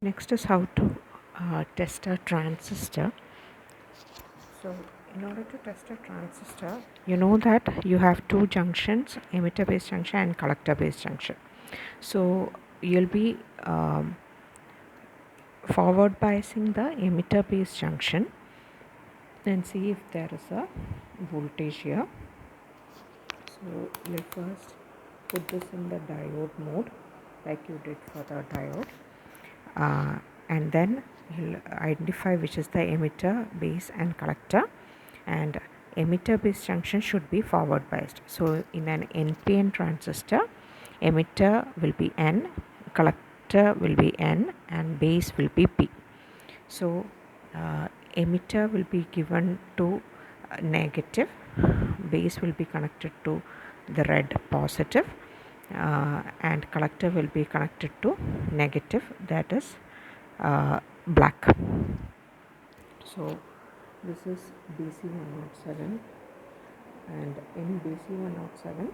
Next is how to test a transistor. So in order to test a transistor, you know that you have two junctions, emitter based junction and collector based junction. So you'll be forward biasing the emitter based junction and see if there is a voltage here. So you'll first put this in the diode mode like you did for the diode. And then you'll identify which is the emitter, base and collector, and emitter base junction should be forward biased. So in an NPN transistor, emitter will be N, collector will be N, and base will be P. So emitter will be given to negative, base will be connected to the red positive, and collector will be connected to negative, that is black. So this is BC 107, and in BC 107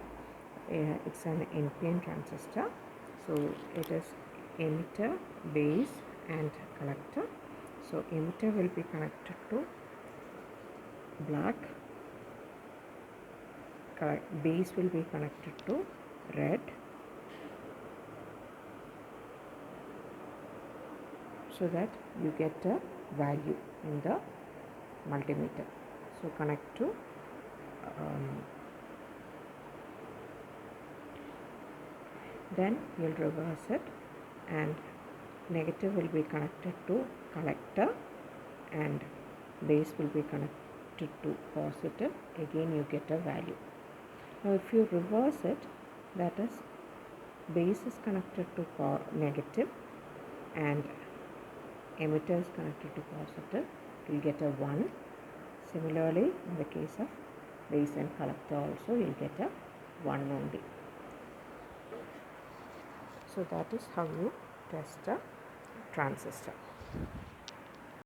it's an NPN transistor. So it is emitter, base and collector. So emitter will be connected to black, base will be connected to red, so that you get a value in the multimeter. So connect to then you'll reverse it, and negative will be connected to collector and base will be connected to positive. Again you get a value. Now if you reverse it, that is base is connected to negative and emitter is connected to positive, you'll get a 1. Similarly, in the case of base and collector also, you'll get a 1 only. So that is how you test a transistor.